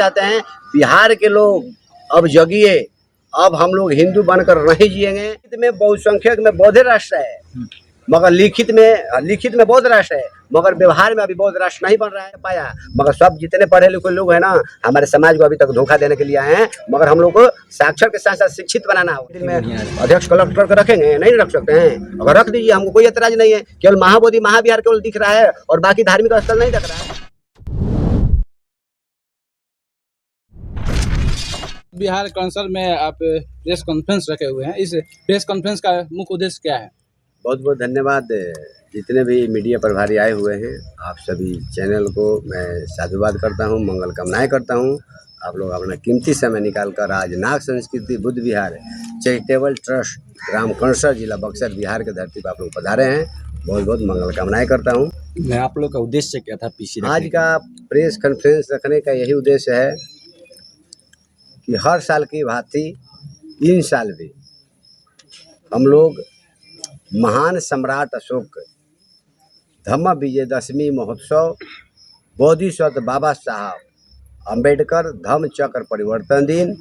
चाहते हैं, बिहार के लोग अब जगिए, अब हम लोग हिंदू बनकर नहीं जिएंगे। लिखित में बहुसंख्यक में बौद्ध राष्ट्र है, मगर लिखित में बौद्ध राष्ट्र है, मगर व्यवहार में अभी बौद्ध राष्ट्र नहीं बन रहा है पाया। मगर सब जितने पढ़े लिखे लोग हैं ना, हमारे समाज को अभी तक धोखा देने के लिए आए हैं। मगर हम लोग को साक्षर के साथ साथ शिक्षित बनाना हो। में अध्यक्ष कलेक्टर को रखेंगे, नहीं रख सकते हैं, अगर रख दीजिए, हमको कोई एतराज नहीं है। केवल महाबोधि महाविहार केवल दिख रहा है और बाकी धार्मिक स्थल नहीं दिख रहा है। बिहार काउंसिल में आप प्रेस कॉन्फ्रेंस रखे हुए हैं, इस प्रेस कॉन्फ्रेंस का मुख्य उद्देश्य क्या है? बहुत बहुत धन्यवाद जितने भी मीडिया प्रभारी आए हुए हैं, आप सभी चैनल को मैं साधुवाद करता हूं, मंगल कामनाएं करता हूं। आप लोग अपना कीमती समय निकालकर आज नाग संस्कृति बुद्ध विहार चैरिटेबल ट्रस्ट ग्राम कंसर जिला बक्सर बिहार के धरती पर आप लोग पधारे हैं। बहुत बहुत मंगल कामनाएं करता हूँ। मैं आप लोग का उद्देश्य क्या था पीछे आज का प्रेस कॉन्फ्रेंस रखने का यही उद्देश्य है कि हर साल की भांति इन साल भी हम लोग महान सम्राट अशोक धम्म विजयदशमी महोत्सव बोधिसत्व बाबा साहब अंबेडकर धम्म चक्र परिवर्तन दिन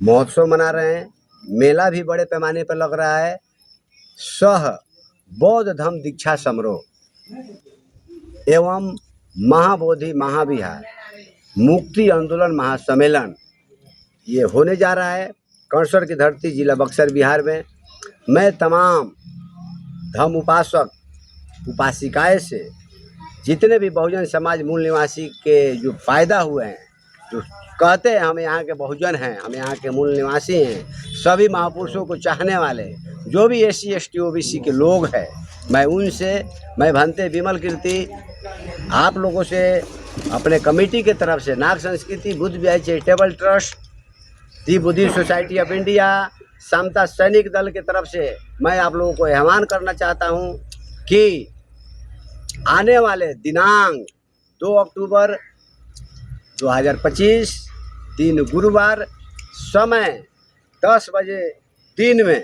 महोत्सव मना रहे हैं। मेला भी बड़े पैमाने पर लग रहा है। सह बौद्ध धम्म दीक्षा समारोह एवं महाबोधि महाविहार मुक्ति आंदोलन महासम्मेलन ये होने जा रहा है कंसर की धरती जिला बक्सर बिहार में। मैं तमाम धम्म उपासक उपासिकाएं से जितने भी बहुजन समाज मूल निवासी के जो पैदा हुए हैं, जो कहते हैं हम यहाँ के बहुजन हैं, हम यहाँ के मूल निवासी हैं, सभी महापुरुषों को चाहने वाले जो भी SC ST OBC के लोग हैं, मैं उनसे, मैं भंते विमल कीर्ति आप लोगों से अपने कमेटी के तरफ से Nag Sanskriti Buddha Vihar charitable trust the Buddhist society of India Samata Sainik Dal की तरफ से मैं आप लोगों को आह्वान करना चाहता हूं कि आने वाले दिनांक 2 अक्टूबर 2025 दिन गुरुवार समय 10 बजे दिन में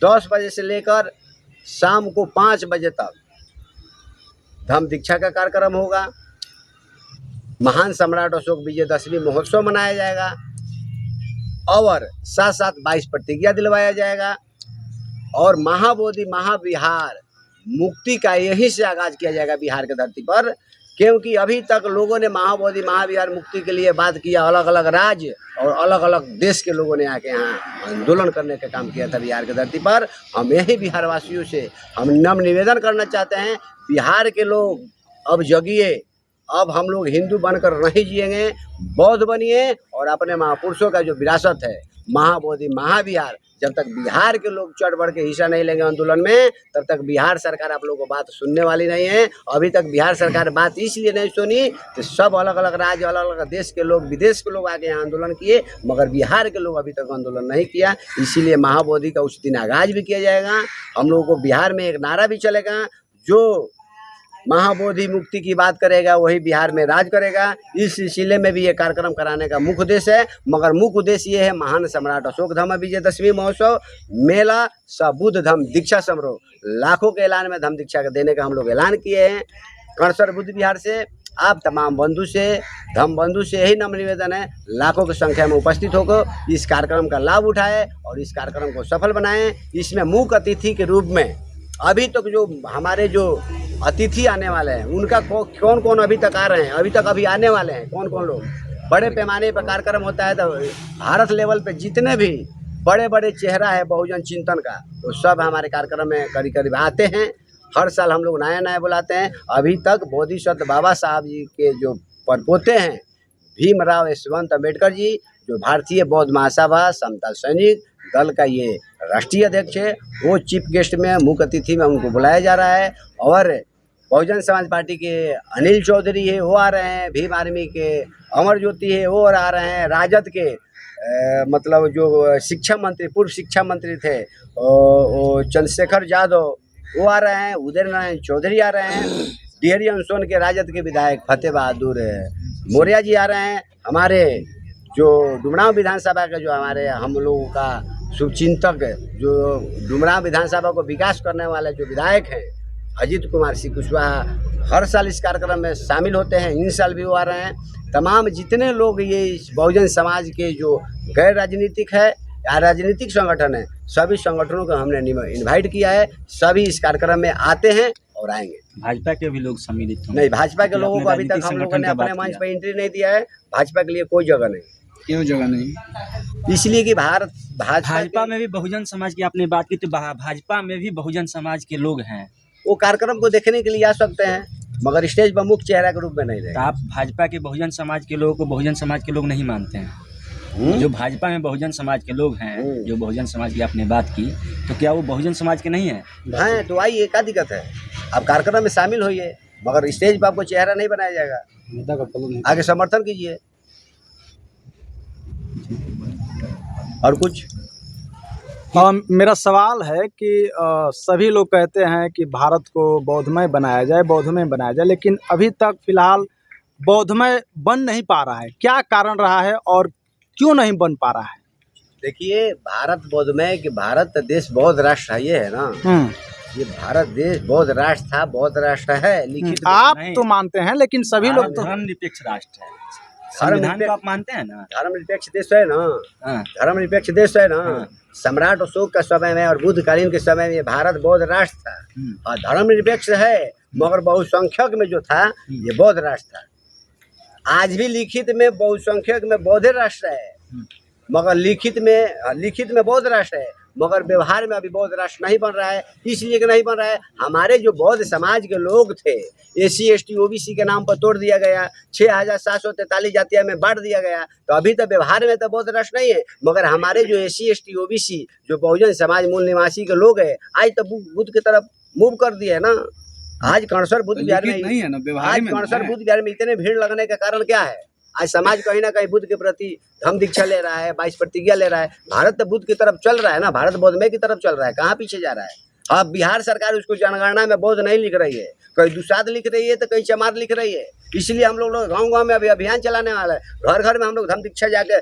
10 बजे से लेकर शाम को 5 बजे तक धम्म दीक्षा का कार्यक्रम होगा। महान सम्राट अशोक विजयदशमी महोत्सव मनाया जाएगा और साथ साथ 22 प्रतिज्ञा दिलवाया जाएगा और महाबोधि महाविहार मुक्ति का यहीं से आगाज किया जाएगा बिहार की धरती पर। क्योंकि अभी तक लोगों ने महाबोधि महाविहार मुक्ति के लिए बात किया, अलग अलग राज्य और अलग अलग देश के लोगों ने आके यहाँ आंदोलन करने का काम किया था बिहार की धरती पर। हम यही बिहार वासियों से हम नम्र निवेदन करना चाहते हैं, बिहार के लोग अब जगिए, अब हम लोग हिंदू बनकर नहीं जिएंगे, बौद्ध बनिए और अपने महापुरुषों का जो विरासत है महाबोधि महाविहार, जब तक बिहार के लोग चढ़ बढ़ के हिस्सा नहीं लेंगे आंदोलन में, तब तक बिहार सरकार आप लोगों को बात सुनने वाली नहीं है। अभी तक बिहार सरकार बात इसलिए नहीं सुनी कि सब अलग अलग राज्य अलग अलग देश के लोग विदेश के लोग आके यहाँ आंदोलन किए, मगर बिहार के लोग अभी तक आंदोलन नहीं किया। इसीलिए महाबोधि का उस दिन आगाज भी किया जाएगा। हम लोगों को बिहार में एक नारा भी चलेगा, जो महाबोधि मुक्ति की बात करेगा वही बिहार में राज करेगा। इस सिलसिले में भी ये कार्यक्रम कराने का मुख्य उद्देश्य है, मगर मुख्य उद्देश्य ये है महान सम्राट अशोक धम्म विजयदशमी महोत्सव मेला स बुद्ध धम्म दीक्षा समारोह। लाखों के ऐलान में धम्म दीक्षा देने का हम लोग ऐलान किए हैं। कंसर बुद्ध विहार से आप तमाम बंधु से धम्म बंधु से यही नम्र निवेदन है, लाखों की संख्या में उपस्थित होकर इस कार्यक्रम का लाभ उठाएं और इस कार्यक्रम को सफल बनाएं। इसमें मुख्य अतिथि के रूप में अभी तक जो हमारे जो अतिथि आने वाले हैं उनका कौन कौन अभी तक आ रहे हैं, अभी आने वाले हैं कौन कौन लोग। बड़े पैमाने पर कार्यक्रम होता है तो भारत लेवल पे जितने भी बड़े बड़े चेहरा है बहुजन चिंतन का, वो सब हमारे कार्यक्रम में करीब करीब आते हैं। हर साल हम लोग नया नया बुलाते हैं। अभी तक बोधिसत्व बाबा साहब जी के जो परपोते हैं भीमराव यशवंत अम्बेडकर जी, जो भारतीय बौद्ध महासभा समता सैनिक दल का ये राष्ट्रीय अध्यक्ष है, वो चीफ गेस्ट में मुख्य अतिथि में उनको बुलाया जा रहा है। और बहुजन समाज पार्टी के अनिल चौधरी है वो आ रहे हैं, भीम आर्मी के अमर ज्योति है वो आ रहे हैं, राजद के मतलब जो शिक्षा मंत्री पूर्व शिक्षा मंत्री थे वो चंद्रशेखर यादव वो आ रहे हैं, उदय नारायण चौधरी आ रहे हैं, डिहरी अनसोन के राजद के विधायक फतेह बहादुर मौर्य जी आ रहे हैं, हमारे जो डुमरांव विधानसभा के जो हमारे हम लोगों का शुभचिंतक जो डुमरांव विधानसभा को विकास करने वाले जो विधायक हैं अजीत कुमार सिंह कुशवाहा हर साल इस कार्यक्रम में शामिल होते हैं। इन साल भी वो आ रहे हैं। तमाम जितने लोग ये इस बहुजन समाज के जो गैर राजनीतिक है या राजनीतिक संगठन है, सभी संगठनों को हमने इनवाइट किया है। सभी इस कार्यक्रम में आते हैं और आएंगे। भाजपा के भी लोग सम्मिलित होंगे। नहीं, भाजपा के क्योंकि लोगों आपने को अभी तक राजनीतिक हम लोगों संगठन ने का अपने बात मंच किया। पर एंट्री नहीं दिया है। भाजपा के लिए कोई जगह नहीं, क्यों जगह नहीं? इसलिए कि भाजपा भाजपा में भी बहुजन समाज की आपने बात की, तो भाजपा में भी बहुजन समाज के लोग हैं। वो कार्यक्रम को देखने के लिए आ सकते हैं, मगर स्टेज पर मुख्य चेहरा के रूप में नहीं तो रहेगा। आप भाजपा के बहुजन समाज के लोगों को बहुजन समाज के लोग नहीं मानते हैं? जो भाजपा में बहुजन समाज के लोग हैं, जो बहुजन समाज की आपने बात की, तो क्या वो बहुजन समाज के नहीं हैं? हैं तो आइए, क्या दिक्कत है? आप कार्यक्रम में शामिल होइए, मगर स्टेज पर आपको चेहरा नहीं बनाया जाएगा। नेता का पलू नहीं। आगे समर्थन कीजिए। और कुछ मेरा सवाल है कि सभी लोग कहते हैं कि भारत को बौद्धमय बनाया जाए, बौद्धमय बनाया जाए, लेकिन अभी तक फिलहाल बौद्धमय बन नहीं पा रहा है। क्या कारण रहा है और क्यों नहीं बन पा रहा है? देखिए, भारत बौद्धमय कि भारत देश बौद्ध राष्ट्र है, ये है ना। ये भारत देश बौद्ध राष्ट्र था, बौद्ध राष्ट्र है लिखित में। आप नहीं। तो मानते हैं, लेकिन सभी लोग तो धर्मनिरपेक्ष राष्ट्र है। संविधान को आप मानते हैं ना? धर्मनिरपेक्ष देश है ना। हाँ। धर्मनिरपेक्ष देश है ना। हाँ। सम्राट अशोक का समय में और बुद्धकालीन के समय में ये भारत बौद्ध राष्ट्र था और धर्मनिरपेक्ष है, मगर बहुसंख्यक में जो था ये बौद्ध राष्ट्र था। आज भी लिखित में बहुसंख्यक में बौद्ध राष्ट्र है, मगर लिखित में बौद्ध राष्ट्र है, मगर व्यवहार में अभी बौद्ध राष्ट्र नहीं बन रहा है। इसलिए कि नहीं बन रहा है, हमारे जो बौद्ध समाज के लोग थे, SC ST OBC के नाम पर तोड़ दिया गया, 6743 जातियां में बांट दिया गया, तो अभी तो व्यवहार में तो बौद्ध राष्ट्र नहीं है। मगर हमारे जो SC ST OBC जो बहुजन समाज मूल निवासी के लोग हैं, आज तो बुद्ध की तरफ मूव कर दिए है ना। आज कणसर बुद्ध विहार में नहीं है ना, व्यवहार आज में कणसर बुद्ध विहार में इतने भीड़ लगने का कारण क्या है? आज समाज कहीं ना कहीं बुद्ध के प्रति धम्म दीक्षा ले रहा है, 22 प्रतिज्ञा ले रहा है। भारत तो बुद्ध की तरफ चल रहा है ना, भारत बौद्धमय की तरफ चल रहा है, कहाँ पीछे जा रहा है? अब बिहार सरकार उसको जनगणना में बौद्ध नहीं लिख रही है, कहीं दुसाध लिख रही है तो कहीं चमार लिख रही है। इसलिए हम लोग गाँव में अभी अभियान चलाने वाला है। घर घर में हम लोग धम्म दीक्षा जाके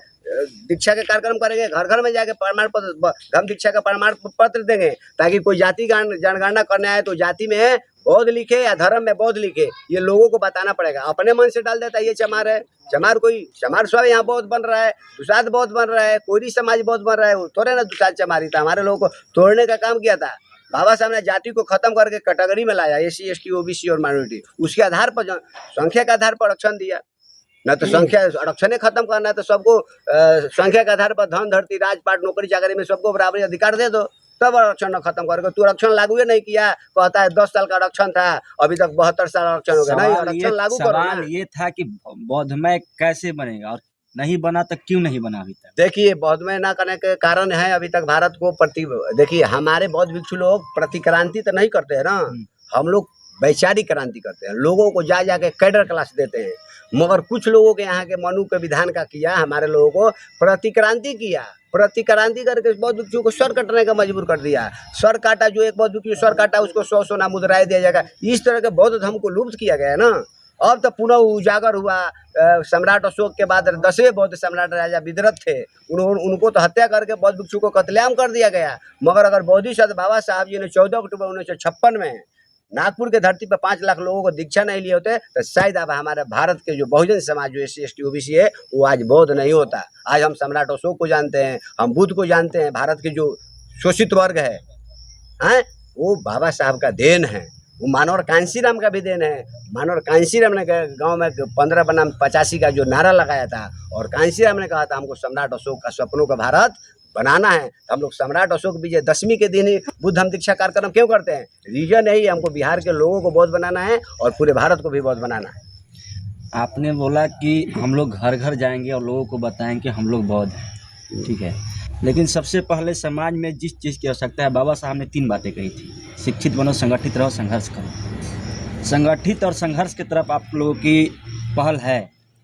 दीक्षा के कार्यक्रम करेंगे, घर घर में जाके प्रमाण पत्र धम्म दीक्षा का प्रमाण पत्र देंगे, ताकि कोई जाति जनगणना करने आए तो जाति में बौद्ध लिखे या धर्म में बौद्ध लिखे, ये लोगों को बताना पड़ेगा। अपने मन से डाल देता है ये चमार है, चमार सब यहाँ बौद्ध बन रहा है, दुसाध बौद्ध बन रहा है, कोई समाज बौद्ध बन रहा है, वो थोड़े ना दुसाध चमारी था। हमारे लोगों को तोड़ने का काम किया था। बाबा साहब ने जाति को खत्म करके कैटेगरी में लाया, SC ST OBC और माइनॉरिटी। उसके आधार पर संख्या के आधार पर आरक्षण दिया, न तो संख्या आरक्षण खत्म करना है तो सबको संख्या के आधार पर धन धरती राजपाट नौकरी चाकरी में सबको बराबरी अधिकार दे दो, तब आरक्षण खत्म करके। तू आरक्षण लागू ही नहीं किया, कहता है 10 साल का आरक्षण था, अभी तक 72 साल आरक्षण हो गया। नहीं, आरक्षण लागू करो ना। सवाल ये था कि बौद्धमय कैसे बनेगा, और नहीं बना तो क्यों नहीं बना अभी तक? देखिए, बौद्धमय ना करने के कारण है अभी तक भारत को देखिए, हमारे बौद्ध भिक्षु लोग प्रतिक्रांति तो नहीं करते हैं ना, हम लोग वैचारिक क्रांति करते हैं। लोगों को जा के कैडर क्लास देते हैं, मगर कुछ लोगों के यहाँ के मनु के विधान का किया, हमारे लोगों को प्रतिक्रांति किया। प्रतिक्रांति करके बौद्ध भिक्षु को सर कटने का मजबूर कर दिया। सर काटा, जो एक बौद्ध भिक्षु सर काटा उसको 100 सोना मुद्राएं दिया जाएगा। इस तरह के बौद्ध धर्म को लुप्त किया गया ना। अब तो पुनः उजागर हुआ। सम्राट अशोक के बाद 10वें बौद्ध सम्राट राजा विदरथ थे, उनको तो हत्या करके बौद्ध भिक्षु को कत्लेआम कर दिया गया। मगर अगर बोधिसत्व बाबा साहब जी ने 14 अक्टूबर 1956 में नागपुर के धरती पर 5 लाख लोगों को दीक्षा नहीं लिए होते, तो शायद अब हमारे भारत के जो बहुजन समाज जो SC ST OBC है वो आज बौद्ध नहीं होता। आज हम सम्राट अशोक को जानते हैं, हम बुद्ध को जानते हैं। भारत के जो शोषित वर्ग है वो बाबा साहब का देन है, वो मानवर कांशीराम का भी देन है। मानवर कांशीराम ने गांव में 15 बनाम 85 का जो नारा लगाया था, और कांशीराम ने कहा था हमको सम्राट अशोक का सपनों का भारत बनाना है। हम लोग सम्राट अशोक विजयदशमी के दिन ही बुद्ध धम्म दीक्षा कार्यक्रम क्यों करते हैं? रीजन यही, हमको बिहार के लोगों को बौद्ध बनाना है और पूरे भारत को भी बौद्ध बनाना है। आपने बोला कि हम लोग घर घर जाएंगे और लोगों को बताएंगे कि हम लोग बौद्ध हैं, ठीक है, लेकिन सबसे पहले समाज में जिस चीज़ की आवश्यकता है, बाबा साहब ने 3 बातें कही थी। शिक्षित बनो, संगठित रहो, संघर्ष करो। संगठित और संघर्ष की तरफ आप लोगों की पहल है,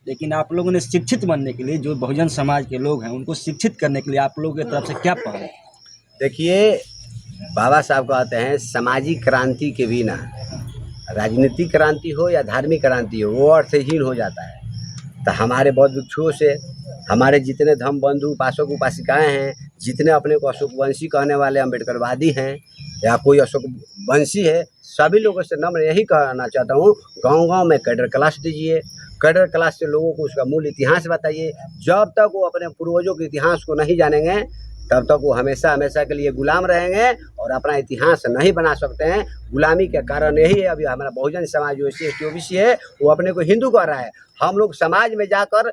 लेकिन आप लोगों ने शिक्षित बनने के लिए, जो बहुजन समाज के लोग हैं उनको शिक्षित करने के लिए आप लोगों की तरफ से क्या पहल है? देखिए, बाबा साहब कहते हैं सामाजिक क्रांति के बिना राजनीतिक क्रांति हो या धार्मिक क्रांति हो, वो अर्थहीन हो जाता है। तो हमारे बौद्ध भिक्षुओं से, हमारे जितने धम्म बंधु उपासक उपासिकाएं हैं, जितने अपने को अशोक वंशी कहने वाले अम्बेडकरवादी हैं या कोई अशोक वंशी है, सभी लोगों से नम्र यही कहना चाहता हूँ, गांव-गांव में कैडर क्लास दीजिए, कैडर क्लास से लोगों को उसका मूल इतिहास बताइए। जब तक वो अपने पूर्वजों के इतिहास को नहीं जानेंगे तब तक वो हमेशा हमेशा के लिए गुलाम रहेंगे और अपना इतिहास नहीं बना सकते हैं। गुलामी के कारण यही है अभी हमारा बहुजन समाज जो SC OBC है वो अपने को हिंदू कह रहा है। हम लोग समाज में जाकर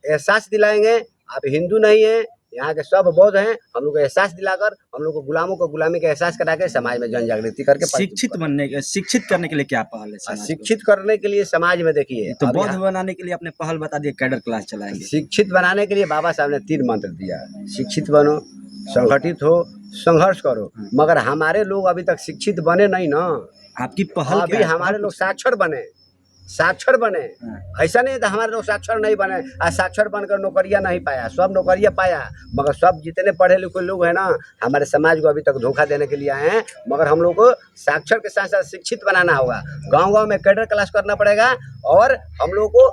एहसास दिलाएंगे आप हिंदू नहीं हैं, यहाँ के सब बौद्ध हैं। हम लोग को एहसास दिलाकर हम लोग को गुलामों को गुलामी का एहसास करा के समाज में जन जागृति करके शिक्षित करने के लिए क्या पहल है समाज को? शिक्षित करने के लिए समाज में देखिए तो अब बौद्ध यहाँ बनाने के लिए अपने पहल बता दिए, कैडर क्लास चलाएंगे। शिक्षित बनाने के लिए बाबा साहब ने 3 मंत्र दिया। शिक्षित बनो, संगठित हो, संघर्ष करो। मगर हमारे लोग अभी तक शिक्षित बने नहीं ना। आपकी पहल अभी क्या है? हमारे लोग साक्षर बने, साक्षर बने। ऐसा नहीं था हमारे लोग साक्षर नहीं बने, आज साक्षर बनकर नौकरियां नहीं पाया, सब नौकरियां पाया। मगर सब जितने पढ़े लिखे लोग हैं ना हमारे समाज को अभी तक धोखा देने के लिए आए हैं। मगर हम लोग को साक्षर के साथ साथ शिक्षित बनाना होगा। गांव-गांव में कैडर क्लास करना पड़ेगा और हम लोग को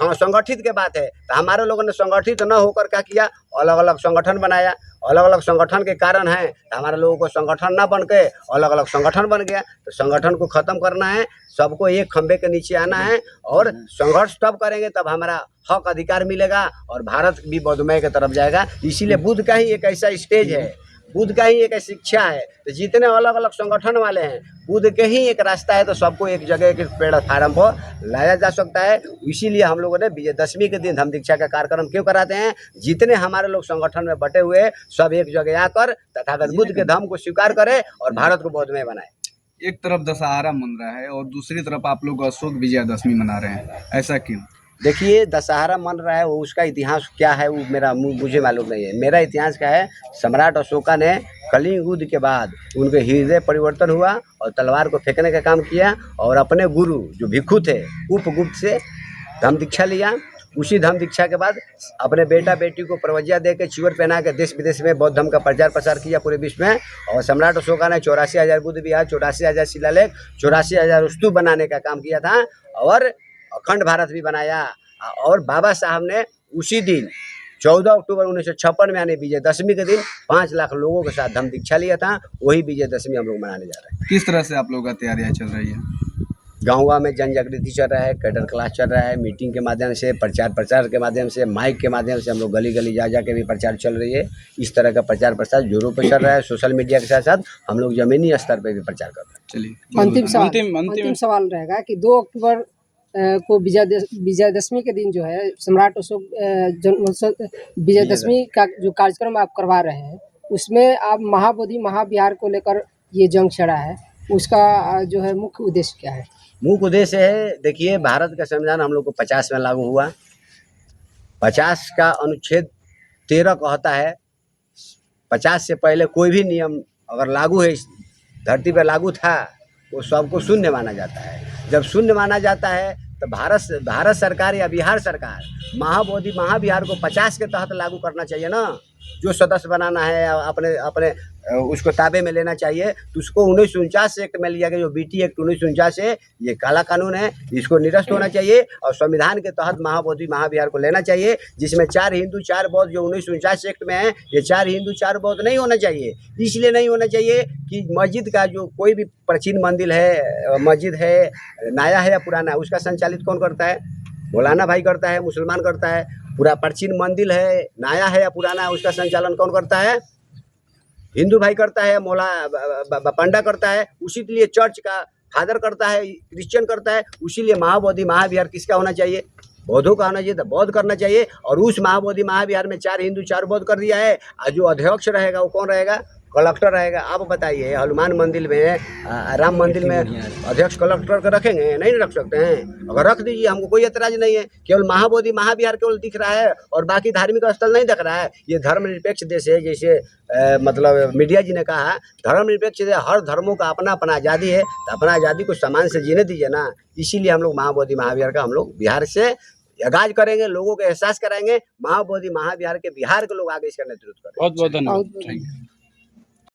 संगठित के बात है तो हमारे लोगों ने संगठित न होकर क्या किया, अलग अलग संगठन बनाया। अलग अलग संगठन के कारण है हमारे लोगों को संगठन ना बन के अलग अलग संगठन बन गया। तो संगठन को ख़त्म करना है, सबको एक खंबे के नीचे आना है और संघर्ष तब करेंगे तब हमारा हक अधिकार मिलेगा और भारत भी बौद्धमय की तरफ जाएगा। इसीलिए बुद्ध का ही एक ऐसा स्टेज है, बुद्ध का ही एक शिक्षा है। तो जितने अलग अलग संगठन वाले हैं बुद्ध के ही एक रास्ता है, तो सबको एक जगह के प्लेटफार्म पर लाया जा सकता है। इसीलिए हम लोगों ने विजयदशमी के दिन धम्म दीक्षा का कार्यक्रम क्यों कराते हैं? जितने हमारे लोग संगठन में बटे हुए सब एक जगह आकर तथागत बुद्ध के धम्म को स्वीकार करें और भारत को बौद्धमय बनाए। एक तरफ दशहरा मन रहा है और दूसरी तरफ आप लोग अशोक विजयदशमी मना रहे हैं, ऐसा क्यों? देखिए दशहरा मन रहा है वो उसका इतिहास क्या है वो मुझे मालूम नहीं है। मेरा इतिहास क्या है, सम्राट अशोका ने कलिंग युद्ध के बाद उनके हृदय परिवर्तन हुआ और तलवार को फेंकने का काम किया और अपने गुरु जो भिक्षु थे उपगुप्त से धम्म दीक्षा लिया। उसी धम्म दीक्षा के बाद अपने बेटा बेटी को प्रवज्ञा दे के चिवर पहना के देश विदेश में बौद्ध धर्म का प्रचार प्रसार किया पूरे विश्व में। और सम्राट अशोका ने 84,000 बुद्ध विहार, 84,000 शिलालेख, 84,000 स्तूप बनाने का काम किया था और अखंड भारत भी बनाया। और बाबा साहब ने उसी दिन 14 अक्टूबर 1956 में यानी विजयदशमी के दिन 5 लाख लोगों के साथ धम्म दीक्षा लिया था। वही विजयदशमी हम लोग मनाने जा रहे हैं। किस तरह से आप लोगों का तैयारियां चल रही है? गाँव में जन जागृति चल रहा है, कैडर क्लास चल रहा है, मीटिंग के माध्यम से, प्रचार प्रसार के माध्यम से, माइक के माध्यम से हम लोग गली गली जा जा के भी प्रचार चल रही है। इस तरह का प्रचार प्रसार जोरों पर चल रहा है। सोशल मीडिया के साथ साथ हम लोग ज़मीनी स्तर पर भी प्रचार कर रहे हैं। चलिए अंतिम सवाल रहेगा कि 2 अक्टूबर को विजयदशमी के दिन जो है सम्राट अशोक विजयदशमी का जो कार्यक्रम आप करवा रहे हैं उसमें आप महाबोधि महाविहार को लेकर ये जंग छड़ा है, उसका जो है मुख्य उद्देश्य क्या है? मुख्य उद्देश्य है, देखिए भारत का संविधान हम लोग को 50 में लागू हुआ। 50 का अनुच्छेद 13 कहता है 50 से पहले कोई भी नियम अगर लागू है इस धरती पर लागू था वो सबको शून्य माना जाता है। जब शून्य माना जाता है तो भारत सरकार या बिहार सरकार महाबोधि महाविहार को 50 के तहत लागू करना चाहिए ना। जो सदस्य बनाना है अपने उसको ताबे में लेना चाहिए। तो उसको 1949 एक्ट में लिया गया जो BT एक्ट 1949 है, ये काला कानून है, इसको निरस्त होना चाहिए और संविधान के तहत महाबोधि महाविहार को लेना चाहिए जिसमें 4 हिंदू 4 बौद्ध जो 1949 एक्ट में है, ये 4 हिंदू 4 बौद्ध नहीं होना चाहिए। इसलिए नहीं होना चाहिए कि मस्जिद का जो कोई भी प्राचीन मंदिर है, मस्जिद है, नया है या पुराना है, उसका संचालित कौन करता है? मौलाना भाई करता है, मुसलमान करता है। पूरा प्राचीन मंदिर है, नया है या पुराना है, उसका संचालन कौन करता है? हिंदू भाई करता है, मौला पंडा करता है। उसी के लिए चर्च का फादर करता है, क्रिश्चियन करता है। उसीलिए महाबोधि महाविहार किसका होना चाहिए? बौद्धों का होना चाहिए। तो बौद्ध करना चाहिए और उस महाबोधि महाविहार में 4 हिंदू 4 बौद्ध कर दिया है। और जो अध्यक्ष रहेगा वो कौन रहेगा? कलेक्टर रहेगा। आप बताइए हनुमान मंदिर में, राम मंदिर में अध्यक्ष कलेक्टर को रखेंगे? नहीं रख सकते हैं। अगर रख दीजिए, हमको कोई एतराज नहीं है। केवल महाबोधि महाविहार केवल दिख रहा है और बाकी धार्मिक स्थल नहीं दिख रहा है। ये धर्मनिरपेक्ष देश है, जैसे मतलब मीडिया जी ने कहा धर्मनिरपेक्ष है, हर धर्मों का अपना अपना आज़ादी है। तो अपना आज़ादी को सम्मान से जीने दीजिए ना। इसीलिए हम लोग महाबोधि महाविहार का हम लोग बिहार से आगाज करेंगे, लोगों को एहसास कराएंगे। महाबोधि महाविहार के बिहार के लोग आगे इसका नेतृत्व करेंगे। बहुत बहुत धन्यवाद।